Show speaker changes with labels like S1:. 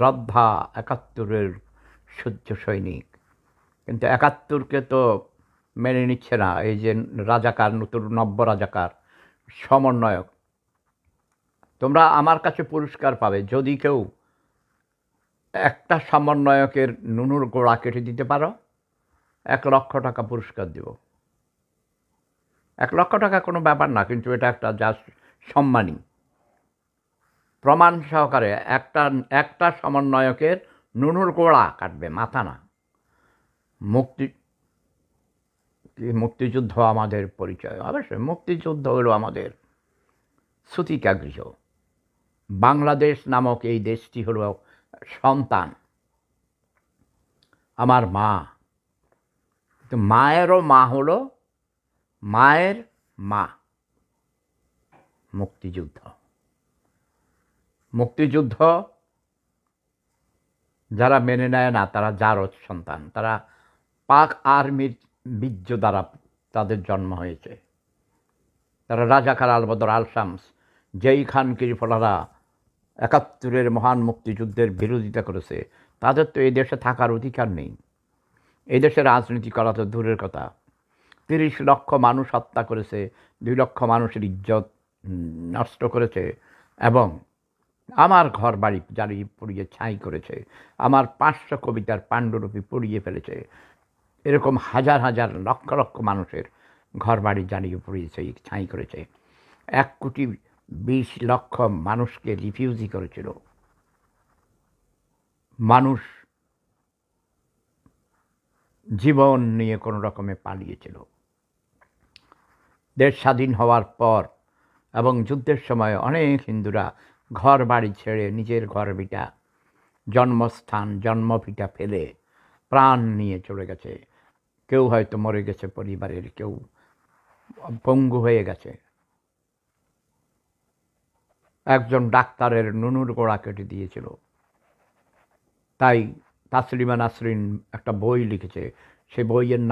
S1: শ্রদ্ধা ৭১-এর সূর্য সৈনিক, কিন্তু ৭১-কে তো মেনে নিচ্ছে না এই যে রাজাকার, নতুন নব্য রাজাকার সমন্বয়ক। তোমরা আমার কাছে পুরস্কার পাবে যদি কেউ একটা সমন্বয়কের নুনুর গোড়া কেটে দিতে পারো, ১,০০,০০০ টাকা পুরস্কার দেব। ১,০০,০০০ টাকা কোনো ব্যাপার না, কিন্তু এটা একটা জাস্ট সম্মানী প্রমাণ সহকারে একটা সমন্বয়কের নুনুর গোড়া কাটবে, মাথা না। মুক্তিযুদ্ধ আমাদের পরিচয়, অবশ্যই মুক্তিযুদ্ধ হলো আমাদের সূতিকাগৃহ। বাংলাদেশ নামক এই দেশটি হলো সন্তান, আমার মা। তো মায়েরও মা হলো মায়ের মা। মুক্তিযুদ্ধ মুক্তিযুদ্ধ যারা মেনে নেয় না তারা জারজ সন্তান, তারা পাক আর্মির বীর্য দ্বারা তাদের জন্ম হয়েছে। তারা রাজাকার আলবদর আল শামস, যেই খান কিরিফলারা ৭১-এর মহান মুক্তিযুদ্ধের বিরোধিতা করেছে, তাদের তো এই দেশে থাকার অধিকার নেই। এই দেশে রাজনীতি করা তো দূরের কথা। ৩০ লক্ষ মানুষ হত্যা করেছে, ২ লক্ষ মানুষের ইজ্জত নষ্ট করেছে, এবং আমার ঘর বাড়ি জ্বালিয়ে পুড়িয়ে ছাই করেছে, আমার ৫০০ কবিতার পাণ্ডুলিপি পুড়িয়ে ফেলেছে। এরকম হাজার হাজার লক্ষ লক্ষ মানুষের ঘর বাড়ি জ্বালিয়ে পুড়িয়েছে, ছাই করেছে। ১,২০,০০,০০০ মানুষকে রিফিউজি করেছিল। মানুষ জীবন নিয়ে কোনো রকমে পালিয়েছিল। দেশ স্বাধীন হওয়ার পর এবং যুদ্ধের সময় অনেক হিন্দুরা ঘর বাড়ি ছেড়ে নিজের ঘর ভিটা, জন্মস্থান, জন্মভিটা ফেলে প্রাণ নিয়ে চলে গেছে। কেউ হয়তো মরে গেছে পরিবারের, কেউ পঙ্গু হয়ে গেছে। একজন ডাক্তারের নুনুর গোড়া কেটে দিয়েছিল। তাই তাসলিমা নাসরিন একটা বই লিখেছে, সে বইয়ের নাম